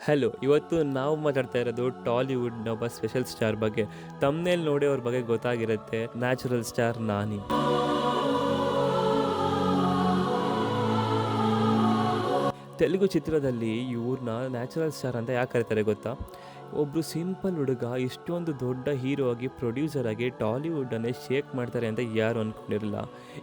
Hello, ಇವತ್ತು ನಾವು ಮಾತಾಡ್ತಾ ಇರೋದು ಟಾಲಿವುಡ್‌ನ ಒಬ್ಬ ಸ್ಪೆಷಲ್ ಸ್ಟಾರ್ ಬಗ್ಗೆ. ಥಂಬ್‌ನೇಲ್ ನೋಡಿ ಅವ್ರ ಬಗ್ಗೆ ಗೊತ್ತಾಗಿರುತ್ತೆ. ನ್ಯಾಚುರಲ್ ಸ್ಟಾರ್ ನಾನಿ. ತೆಲುಗು ಚಿತ್ರದಲ್ಲಿ ಇವ್ರನ್ನ ನ್ಯಾಚುರಲ್ ಸ್ಟಾರ್ ಅಂತ ಯಾಕೆ ಕರೀತಾರೆ ಗೊತ್ತಾ? ಒಬ್ಬರು ಸಿಂಪಲ್ ಹುಡುಗ ಇಷ್ಟೊಂದು ದೊಡ್ಡ ಹೀರೋ ಆಗಿ, ಪ್ರೊಡ್ಯೂಸರ್ ಆಗಿ ಟಾಲಿವುಡ್ಡನ್ನೇ ಶೇಕ್ ಮಾಡ್ತಾರೆ ಅಂತ ಯಾರು ಅಂದ್ಕೊಂಡಿರಲಿಲ್ಲ.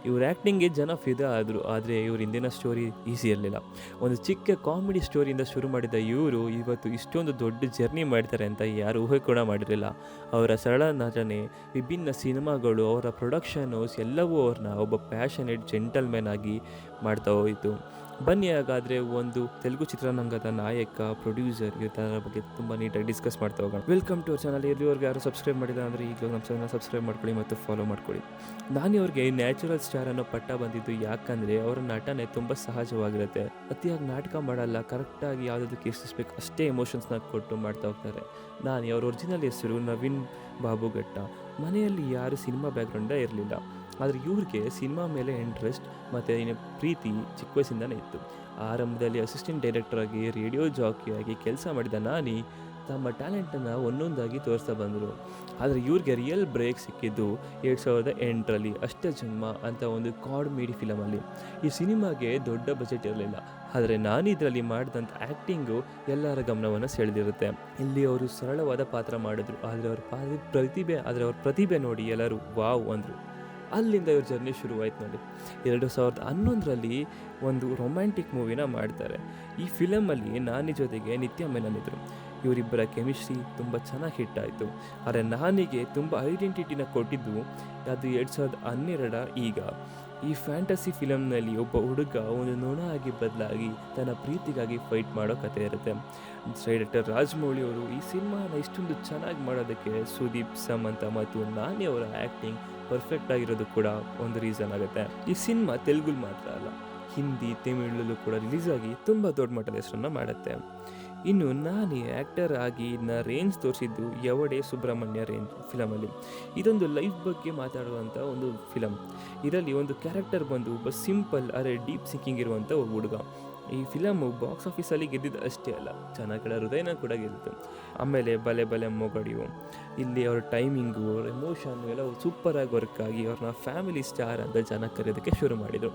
ಇವ್ರ ಆ್ಯಕ್ಟಿಂಗ್ಗೆ ಜನ ಫಿದಾ ಆದರು. ಆದರೆ ಇವ್ರ ಹಿಂದಿನ ಸ್ಟೋರಿ ಈಸಿ ಇರಲಿಲ್ಲ. ಒಂದು ಚಿಕ್ಕ ಕಾಮಿಡಿ ಸ್ಟೋರಿಯಿಂದ ಶುರು ಮಾಡಿದ ಇವರು ಇವತ್ತು ಇಷ್ಟೊಂದು ದೊಡ್ಡ ಜರ್ನಿ ಮಾಡ್ತಾರೆ ಅಂತ ಯಾರು ಊಹೆ ಕೂಡ ಮಾಡಿರಲಿಲ್ಲ. ಅವರ ಸರಳ ನಟನೆ, ವಿಭಿನ್ನ ಸಿನಿಮಾಗಳು, ಅವರ ಪ್ರೊಡಕ್ಷನ್ ಹೌಸ್ ಎಲ್ಲವೂ ಅವ್ರನ್ನ ಒಬ್ಬ ಪ್ಯಾಷನೇಟ್ ಜೆಂಟಲ್‌ಮ್ಯಾನ್ ಆಗಿ ಮಾಡ್ತಾ ಹೋಯಿತು. ಬನ್ನಿ ಹಾಗಾದರೆ ಒಂದು ತೆಲುಗು ಚಿತ್ರರಂಗದ ನಾಯಕ, ಪ್ರೊಡ್ಯೂಸರ್ ಇವರ ಬಗ್ಗೆ ತುಂಬ ನೀಟಾಗಿ ಡಿಸ್ಕಸ್ ಮಾಡ್ತಾ ಹೋಗೋಣ. Welcome to our channel. ಇಲ್ಲಿವರೆಗೂ ಯಾರು ಸಬ್ಸ್ಕ್ರೈಬ್ ಮಾಡಿಲ್ಲ ಅಂದರೆ ಈಗಲೂ ನಮ್ಮ ಚಾನಲ್ ಸಬ್ಸ್ಕ್ರೈಬ್ ಮಾಡ್ಕೊಳ್ಳಿ ಮತ್ತು ಫಾಲೋ ಮಾಡ್ಕೊಳ್ಳಿ. ನಾನಿ ಅವ್ರಿಗೆ ನ್ಯಾಚುರಲ್ ಸ್ಟಾರ್ ಅನ್ನೋ ಪಟ್ಟ ಬಂದಿದ್ದು ಯಾಕಂದರೆ ಅವರ ನಟನೆ ತುಂಬ ಸಹಜವಾಗಿರುತ್ತೆ. ಅತಿಯಾಗಿ ನಾಟಕ ಮಾಡಲ್ಲ, ಕರೆಕ್ಟಾಗಿ ಯಾವುದಕ್ಕೆ ಎಷ್ಟಿಸ್ಬೇಕು ಅಷ್ಟೇ ಎಮೋಷನ್ಸ್ನ ಕೊಟ್ಟು ಮಾಡ್ತಾ ಹೋಗ್ತಾರೆ. ನಾನಿ ಅವ್ರ ಒರಿಜಿನಲ್ ಹೆಸರು ನವೀನ್ ಬಾಬುಘಟ್ಟ. ಮನೆಯಲ್ಲಿ ಯಾರು ಸಿನಿಮಾ ಬ್ಯಾಕ್ಗ್ರೌಂಡೇ ಇರಲಿಲ್ಲ. ಆದರೆ ಇವ್ರಿಗೆ ಸಿನಿಮಾ ಮೇಲೆ ಇಂಟ್ರೆಸ್ಟ್ ಮತ್ತು ಪ್ರೀತಿ ಚಿಕ್ಕ ವಯಸ್ಸಿಂದನೇ ಇತ್ತು. ಆರಂಭದಲ್ಲಿ ಅಸಿಸ್ಟೆಂಟ್ ಡೈರೆಕ್ಟರ್ ಆಗಿ, ರೇಡಿಯೋ ಜಾಕಿಯಾಗಿ ಕೆಲಸ ಮಾಡಿದ ನಾನಿ ತಮ್ಮ ಟ್ಯಾಲೆಂಟನ್ನು ಒಂದೊಂದಾಗಿ ತೋರಿಸ್ತಾ ಬಂದರು. ಆದರೆ ಇವ್ರಿಗೆ ರಿಯಲ್ ಬ್ರೇಕ್ ಸಿಕ್ಕಿದ್ದು 2008ರಲ್ಲಿ ಅಷ್ಟೇ ಜನ್ಮ ಅಂತ ಒಂದು ಕಾಮಿಡಿ ಫಿಲಮಲ್ಲಿ. ಈ ಸಿನಿಮಾಗೆ ದೊಡ್ಡ ಬಜೆಟ್ ಇರಲಿಲ್ಲ, ಆದರೆ ನಾನಿ ಇದರಲ್ಲಿ ಮಾಡಿದಂಥ ಆ್ಯಕ್ಟಿಂಗು ಎಲ್ಲರ ಗಮನವನ್ನು ಸೆಳೆದಿರುತ್ತೆ. ಇಲ್ಲಿ ಅವರು ಸರಳವಾದ ಪಾತ್ರ ಮಾಡಿದ್ರು, ಆದರೆ ಅವ್ರ ಪ್ರತಿಭೆ ನೋಡಿ ಎಲ್ಲರೂ ವಾವ್ ಅಂದರು. ಅಲ್ಲಿಂದ ಇವ್ರ ಜರ್ನಿ ಶುರುವಾಯ್ತು ನೋಡಿ. 2011ರಲ್ಲಿ ಒಂದು ರೊಮ್ಯಾಂಟಿಕ್ ಮೂವಿನ ಮಾಡ್ತಾರೆ. ಈ ಫಿಲಮಲ್ಲಿ ನಾನಿ ಜೊತೆಗೆ ನಿತ್ಯ ಮೆನನ್ ಇದ್ದರು. ಇವರಿಬ್ಬರ ಕೆಮಿಸ್ಟ್ರಿ ತುಂಬ ಚೆನ್ನಾಗಿ ಹಿಟ್ ಆಯಿತು. ಆದರೆ ನಾನಿಗೆ ತುಂಬ ಐಡೆಂಟಿಟಿನ ಕೊಟ್ಟಿದ್ದು ಅದು 2012 ಈಗ. ಈ ಫ್ಯಾಂಟಸಿ ಫಿಲಮ್ನಲ್ಲಿ ಒಬ್ಬ ಹುಡುಗ ಒಂದು ನೊಣ ಆಗಿ ಬದಲಾಗಿ ತನ್ನ ಪ್ರೀತಿಗಾಗಿ ಫೈಟ್ ಮಾಡೋ ಕಥೆ ಇರುತ್ತೆ. ಡೈರೆಕ್ಟರ್ ರಾಜಮೌಳಿ ಅವರು ಈ ಸಿನಿಮಾನ ಇಷ್ಟೊಂದು ಚೆನ್ನಾಗಿ ಮಾಡೋದಕ್ಕೆ ಸುದೀಪ್, ಸಮಂತ ಮತ್ತು ನಾನಿ ಅವರ ಆ್ಯಕ್ಟಿಂಗ್ ಪರ್ಫೆಕ್ಟ್ ಆಗಿರೋದು ಕೂಡ ಒಂದು ರೀಸನ್ ಆಗುತ್ತೆ. ಈ ಸಿನಿಮಾ ತೆಲುಗಲ್ಲಿ ಮಾತ್ರ ಅಲ್ಲ, ಹಿಂದಿ, ತಮಿಳಲ್ಲೂ ಕೂಡ ರಿಲೀಸ್ ಆಗಿ ತುಂಬ ದೊಡ್ಡ ಮಟ್ಟದ ಹೆಸರನ್ನು ಮಾಡುತ್ತೆ. ಇನ್ನು ನಾನಿ ಆ್ಯಕ್ಟರ್ ಆಗಿ ರೇಂಜ್ ತೋರಿಸಿದ್ದು ಯವಡೆ ಸುಬ್ರಹ್ಮಣ್ಯ ರೇಂಜ್ ಫಿಲಮಲ್ಲಿ. ಇದೊಂದು ಲೈಫ್ ಬಗ್ಗೆ ಮಾತಾಡುವಂಥ ಒಂದು ಫಿಲಮ್. ಇದರಲ್ಲಿ ಒಂದು ಕ್ಯಾರೆಕ್ಟರ್ ಬಂದು ಒಬ್ಬ ಸಿಂಪಲ್ ಆದರೆ ಡೀಪ್ ಸಿಂಕಿಂಗ್ ಇರುವಂಥ ಒಬ್ಬ ಹುಡುಗ. ಈ ಫಿಲಮು ಬಾಕ್ಸ್ ಆಫೀಸಲ್ಲಿ ಗೆದ್ದಿದ್ದು ಅಷ್ಟೇ ಅಲ್ಲ, ಜನಗಳ ಹೃದಯನ ಕೂಡ ಗೆದ್ದಿತ್ತು. ಆಮೇಲೆ ಬಲೆ ಬಲೆ ಮೊಗಡಿಯು, ಇಲ್ಲಿ ಅವ್ರ ಟೈಮಿಂಗು, ಅವ್ರ ಎಮೋಷನ್ನು ಎಲ್ಲ ಸೂಪರಾಗಿ ವರ್ಕ್ ಆಗಿ ಅವ್ರನ್ನ ಫ್ಯಾಮಿಲಿ ಸ್ಟಾರ್ ಅಂತ ಜನ ಕರೆಯೋದಕ್ಕೆ ಶುರು ಮಾಡಿದರು.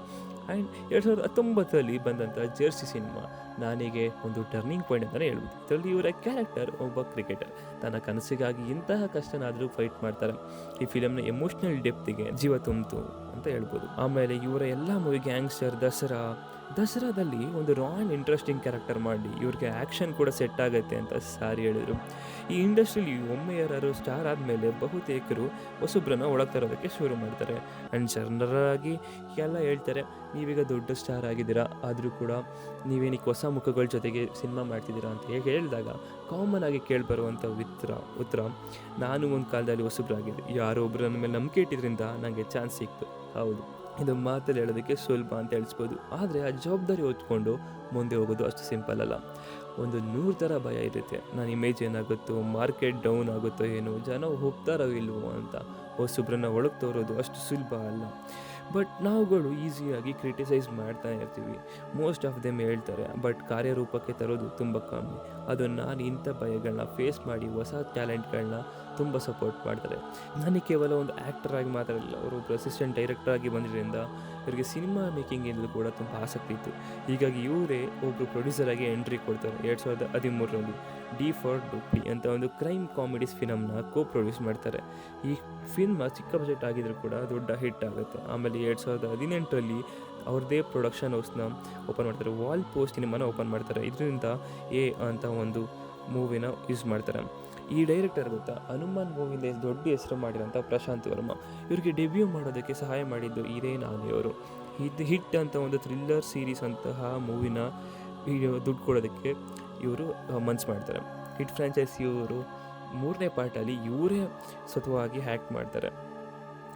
ಆ್ಯಂಡ್ 2019ರಲ್ಲಿ ಬಂದಂಥ ಜರ್ಸಿ ಸಿನಿಮಾ ನಾನಿಗೆ ಒಂದು ಟರ್ನಿಂಗ್ ಪಾಯಿಂಟ್ ಅಂತಲೇ ಹೇಳ್ಬೋದು. ಇದರಲ್ಲಿ ಇವರ ಕ್ಯಾರೆಕ್ಟರ್ ಒಬ್ಬ ಕ್ರಿಕೆಟರ್ ತನ್ನ ಕನಸಿಗಾಗಿ ಇಂತಹ ಕಷ್ಟನಾದರೂ ಫೈಟ್ ಮಾಡ್ತಾರೆ. ಈ ಫಿಲಮ್ನ ಎಮೋಷ್ನಲ್ ಡೆಪ್ತಿಗೆ ಜೀವ ತುಂಬಿತು ಅಂತ ಹೇಳ್ಬೋದು. ಆಮೇಲೆ ಇವರ ಎಲ್ಲ ಮೂವಿ ಗ್ಯಾಂಗ್ಸ್ಟರ್, ದಸರಾದಲ್ಲಿ ಒಂದು ರಾ ಆ್ಯಂಡ್ ಇಂಟ್ರೆಸ್ಟಿಂಗ್ ಕ್ಯಾರೆಕ್ಟರ್ ಮಾಡಿ ಇವ್ರಿಗೆ ಆ್ಯಕ್ಷನ್ ಕೂಡ ಸೆಟ್ ಆಗುತ್ತೆ ಅಂತ ಸಾರಿ ಹೇಳಿದರು. ಈ ಇಂಡಸ್ಟ್ರಿಲಿ ಒಮ್ಮೆ ಯಾರು ಸ್ಟಾರ್ ಆದಮೇಲೆ ಬಹುತೇಕರು ಹೊಸಬ್ರನ್ನ ಒಳಗೆ ತರೋದಕ್ಕೆ ಶುರು ಮಾಡ್ತಾರೆ. ಆ್ಯಂಡ್ ಜನರಾಗಿ ಎಲ್ಲ ಹೇಳ್ತಾರೆ, ನೀವೀಗ ದೊಡ್ಡ ಸ್ಟಾರ್ ಆಗಿದ್ದೀರಾ, ಆದರೂ ಕೂಡ ನೀವೇನಕ್ಕೆ ಹೊಸ ಮುಖಗಳ ಜೊತೆಗೆ ಸಿನಿಮಾ ಮಾಡ್ತಿದ್ದೀರಾ ಅಂತ ಹೇಳಿದಾಗ ಕಾಮನ್ ಆಗಿ ಕೇಳಿಬರುವಂಥ ಉತ್ತರ, ನಾನು ಒಂದು ಕಾಲದಲ್ಲಿ ಹೊಸಬ್ರಾಗಿದ್ದೆ, ಯಾರೋ ಒಬ್ಬರು ನನ್ನ ಮೇಲೆ ನಂಬಿಕೆ ಇಟ್ಟಿದ್ರಿಂದ ನನಗೆ ಚಾನ್ಸ್ ಸಿಕ್ತು. ಹೌದು, ಇದು ಮಾತಲ್ಲಿ ಹೇಳೋದಕ್ಕೆ ಸುಲಭ ಅಂತ ಹೇಳಿಸ್ಬೋದು, ಆದರೆ ಆ ಜವಾಬ್ದಾರಿ ಹೊತ್ಕೊಂಡು ಮುಂದೆ ಹೋಗೋದು ಅಷ್ಟು ಸಿಂಪಲ್ ಅಲ್ಲ. ಒಂದು 100 ಥರ ಭಯ ಇರುತ್ತೆ. ನನ್ನ ಇಮೇಜ್ ಏನಾಗುತ್ತೋ, ಮಾರ್ಕೆಟ್ ಡೌನ್ ಆಗುತ್ತೋ ಏನೋ, ಜನ ಹೋಗ್ತಾರೋ ಇಲ್ವೋ ಅಂತ. ಹೊಸಬ್ರನ್ನ ಒಳಗೆ ತೋರೋದು ಅಷ್ಟು ಸುಲಭ ಅಲ್ಲ. ಬಟ್ ನಾವುಗಳು ಈಸಿಯಾಗಿ ಕ್ರಿಟಿಸೈಸ್ ಮಾಡ್ತಾನೆ ಇರ್ತೀವಿ. ಮೋಸ್ಟ್ ಆಫ್ ದೆಮ್ ಹೇಳ್ತಾರೆ, ಬಟ್ ಕಾರ್ಯರೂಪಕ್ಕೆ ತರೋದು ತುಂಬ ಕಮ್ಮಿ. ಅದು ನಾನು ಇಂಥ ಭಯಗಳನ್ನ ಫೇಸ್ ಮಾಡಿ ಹೊಸ ಟ್ಯಾಲೆಂಟ್ಗಳನ್ನ ತುಂಬ ಸಪೋರ್ಟ್ ಮಾಡ್ತಾರೆ. ನಾನು ಕೇವಲ ಒಂದು ಆ್ಯಕ್ಟರ್ ಆಗಿ ಮಾತ್ರ ಇಲ್ಲ, ಅವರೊಬ್ಬರು ಅಸಿಸ್ಟೆಂಟ್ ಡೈರೆಕ್ಟರ್ ಆಗಿ ಬಂದಿದ್ದರಿಂದ ಇವರಿಗೆ ಸಿನಿಮಾ ಮೇಕಿಂಗಿಂದಲೂ ಕೂಡ ತುಂಬ ಆಸಕ್ತಿ ಇತ್ತು. ಹೀಗಾಗಿ ಇವರೇ ಒಬ್ಬರು ಪ್ರೊಡ್ಯೂಸರ್ ಆಗಿ ಎಂಟ್ರಿ ಕೊಡ್ತಾರೆ. 2013ರಲ್ಲಿ ಡಿ ಫಾರ್ ಡುಪ್ಪಿ ಅಂತ ಒಂದು ಕ್ರೈಮ್ ಕಾಮಿಡೀಸ್ ಫಿಲಮ್ನ ಪ್ರೊಡ್ಯೂಸ್ ಮಾಡ್ತಾರೆ. ಈ ಫಿಲ್ಮ್ ಚಿಕ್ಕ ಬಜೆಟ್ ಆಗಿದ್ರು ಕೂಡ ದೊಡ್ಡ ಹಿಟ್ ಆಗುತ್ತೆ. ಆಮೇಲೆ 2018ರಲ್ಲಿ ಅವ್ರದ್ದೇ ಪ್ರೊಡಕ್ಷನ್ ಹೌಸ್ನ ಓಪನ್ ಮಾಡ್ತಾರೆ. ವಾಲ್ ಪೋಸ್ಟ್ ಸಿನಿಮಾನ ಓಪನ್ ಮಾಡ್ತಾರೆ. ಇದರಿಂದ ಅಂತ ಒಂದು ಮೂವಿನ ಯೂಸ್ ಮಾಡ್ತಾರೆ. ಈ ಡೈರೆಕ್ಟರ್ ಗೊತ್ತಾ, ಹನುಮಾನ್ ಮೂವಿಯಿಂದ ದೊಡ್ಡ ಹೆಸರು ಮಾಡಿರೋಂಥ ಪ್ರಶಾಂತ್ ವರ್ಮ. ಇವರಿಗೆ ಡೆಬ್ಯೂ ಮಾಡೋದಕ್ಕೆ ಸಹಾಯ ಮಾಡಿದ್ದು ಇದೇ ನಾನಿಯವರು. ಹಿಟ್ ಅಂತ ಒಂದು ಥ್ರಿಲ್ಲರ್ ಸೀರೀಸ್ ಅಂತಹ ಮೂವಿನ ದುಡ್ಡು ಕೊಡೋದಕ್ಕೆ ಇವರು ಮನ್ಸು ಮಾಡ್ತಾರೆ. ಹಿಟ್ ಫ್ರ್ಯಾಂಚೈಸಿ ಇವರು 3ನೇ ಪಾರ್ಟಲ್ಲಿ ಇವರೇ ಸ್ವತಃವಾಗಿ ಹ್ಯಾಕ್ಟ್ ಮಾಡ್ತಾರೆ.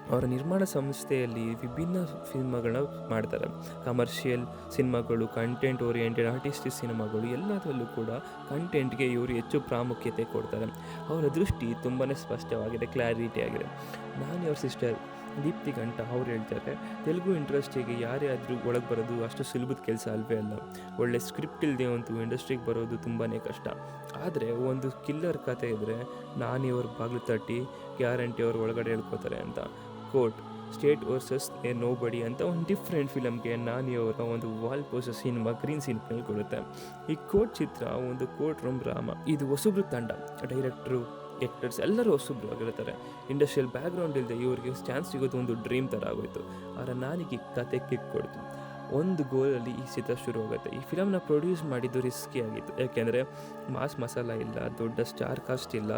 ಅವರ ನಿರ್ಮಾಣ ಸಂಸ್ಥೆಯಲ್ಲಿ ವಿಭಿನ್ನ ಸಿನಿಮಾಗಳನ್ನ ಮಾಡ್ತಾರೆ. ಕಮರ್ಷಿಯಲ್ ಸಿನಿಮಾಗಳು, ಕಂಟೆಂಟ್ ಓರಿಯೆಂಟೆಡ್ ಆರ್ಟಿಸ್ಟಿಕ್ ಸಿನಿಮಾಗಳು, ಎಲ್ಲದರಲ್ಲೂ ಕೂಡ ಕಂಟೆಂಟ್ಗೆ ಇವರು ಹೆಚ್ಚು ಪ್ರಾಮುಖ್ಯತೆ ಕೊಡ್ತಾರೆ. ಅವರ ದೃಷ್ಟಿ ತುಂಬಾ ಸ್ಪಷ್ಟವಾಗಿದೆ, ಕ್ಲಾರಿಟಿ ಆಗಿದೆ. ನಾನಿ ಅವ್ರ ಸಿಸ್ಟರ್ ದೀಪ್ತಿ ಗಂಟ ಅವ್ರು ಹೇಳ್ತಾರೆ, ತೆಲುಗು ಇಂಡಸ್ಟ್ರಿಗೆ ಯಾರೇ ಆದರೂ ಒಳಗೆ ಬರೋದು ಅಷ್ಟು ಸುಲಭದ ಕೆಲಸ ಅಲ್ವೇ ಅಲ್ಲ. ಒಳ್ಳೆ ಸ್ಕ್ರಿಪ್ಟ್ ಇಲ್ಲದೆ ಅಂತೂ ಇಂಡಸ್ಟ್ರಿಗೆ ಬರೋದು ತುಂಬಾ ಕಷ್ಟ. ಆದರೆ ಒಂದು ಕಿಲ್ಲರ್ ಕತೆ ಇದ್ದರೆ ನಾನಿ ಅವ್ರ ಬಾಗಿಲು ತಟ್ಟಿ ಗ್ಯಾರಂಟಿ ಅವ್ರು ಒಳಗಡೆ ಹೇಳ್ಕೊತಾರೆ ಅಂತ. Court state versus A nobody ಅಂತ ಒಂದು ಡಿಫ್ರೆಂಟ್ ಫಿಲಮ್ಗೆ ನಾನಿ ಅವರ ಒಂದು wall poster cinema green cinema ಕೊಡುತ್ತೆ. ಈ ಕೋರ್ಟ್ ಚಿತ್ರ ಒಂದು ಕೋರ್ಟ್ ರೂಮ್ ಡ್ರಾಮಾ. ಇದು ಹೊಸಬ್ರು ತಂಡ, ಡೈರೆಕ್ಟ್ರು, ಆ್ಯಕ್ಟರ್ಸ್ ಎಲ್ಲರೂ ಹೊಸಬ್ರು ಆಗಿರ್ತಾರೆ. ಇಂಡಸ್ಟ್ರಿಯಲ್ ಬ್ಯಾಕ್ಗ್ರೌಂಡ್ ಇಲ್ಲದೆ ಇವರಿಗೆ ಚಾನ್ಸ್ ಸಿಗೋದು ಒಂದು ಡ್ರೀಮ್ ಥರ ಆಗೋಯ್ತು. ಅವರ ನಾನಿಗೆ ಕತೆ ಕಿಕ್ ಕೊಡ್ತು. ಒಂದು ಗೋಲಲ್ಲಿ ಈ ಚಿತ್ರ ಶುರು ಆಗುತ್ತೆ. ಈ ಫಿಲಮ್ನ ಪ್ರೊಡ್ಯೂಸ್ ಮಾಡಿದ್ದು ರಿಸ್ಕಿ ಆಗಿತ್ತು, ಯಾಕೆಂದರೆ ಮಾಸ್ ಮಸಾಲ ಇಲ್ಲ, ದೊಡ್ಡ ಸ್ಟಾರ್ ಕಾಸ್ಟ್ ಇಲ್ಲ.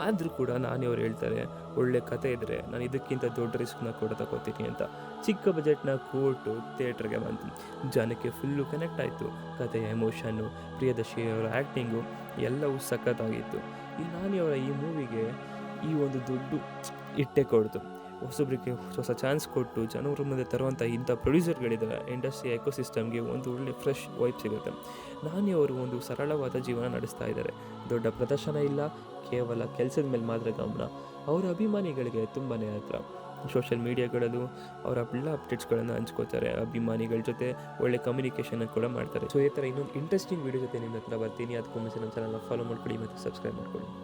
ಆದರೂ ಕೂಡ ನಾನಿವ್ರು ಹೇಳ್ತಾರೆ, ಒಳ್ಳೆ ಕತೆ ಇದ್ದರೆ ನಾನು ಇದಕ್ಕಿಂತ ದೊಡ್ಡ ರಿಸ್ಕ್ನ ಕೂಡ ತಗೋತೀನಿ ಅಂತ. ಚಿಕ್ಕ ಬಜೆಟ್ನ ಕೋರ್ಟು ಥಿಯೇಟ್ರಿಗೆ ಬಂತು. ಜನಕ್ಕೆ ಫುಲ್ಲು ಕನೆಕ್ಟ್ ಆಯಿತು. ಕತೆಯ ಎಮೋಷನ್ನು, ಪ್ರಿಯದರ್ಶಿ ಅವರ ಆ್ಯಕ್ಟಿಂಗು ಎಲ್ಲವೂ ಸಖತ್ತಾಗಿತ್ತು. ಈ ನಾನಿಯವರ ಈ ಮೂವಿಗೆ ಈ ಒಂದು ದುಡ್ಡು ಇಟ್ಟೆ ಕೊಡ್ತು. ಹೊಸಬ್ರಿಗೆ ಹೊಸ ಚಾನ್ಸ್ ಕೊಟ್ಟು ಜನರ ಮುಂದೆ ತರುವಂಥ ಇಂಥ ಪ್ರೊಡ್ಯೂಸರ್ಗಳಿದ್ದಾರೆ. ಇಂಡಸ್ಟ್ರಿ ಎಕೋಸಿಸ್ಟಮ್ಗೆ ಒಂದು ಒಳ್ಳೆ ಫ್ರೆಶ್ ವೈಬ್ ಸಿಗುತ್ತೆ. ನಾನಿ ಅವರು ಒಂದು ಸರಳವಾದ ಜೀವನ ನಡೆಸ್ತಾ ಇದ್ದಾರೆ. ದೊಡ್ಡ ಪ್ರದರ್ಶನ ಇಲ್ಲ, ಕೇವಲ ಕೆಲಸದ ಮೇಲೆ ಮಾತ್ರ ಗಮನ. ಅವರ ಅಭಿಮಾನಿಗಳಿಗೆ ತುಂಬಾ ಹತ್ರ. ಸೋಷಿಯಲ್ ಮೀಡಿಯಾಗಳಲ್ಲೂ ಅವರ ಎಲ್ಲ ಅಪ್ಡೇಟ್ಸ್ಗಳನ್ನು ಹಂಚ್ಕೋತಾರೆ. ಅಭಿಮಾನಿಗಳ ಜೊತೆ ಒಳ್ಳೆ ಕಮ್ಯುನಿಕೇಷನ್ ಕೂಡ ಮಾಡ್ತಾರೆ. ಸೊ ಈ ಥರ ಇನ್ನೊಂದು ಇಂಟ್ರೆಸ್ಟಿಂಗ್ ವೀಡಿಯೋ ಜೊತೆ ನಿಮ್ಮ ಹತ್ರ ಬರ್ತೀನಿ. ಅದಕ್ಕೂ ಮುಂಚೆ ನಮ್ಮ ಚಾನಲ್ನ ಫಾಲೋ ಮಾಡ್ಕೊಳ್ಳಿ ಮತ್ತು ಸಬ್ಸ್ಕ್ರೈಬ್ ಮಾಡ್ಕೊಳ್ಳಿ.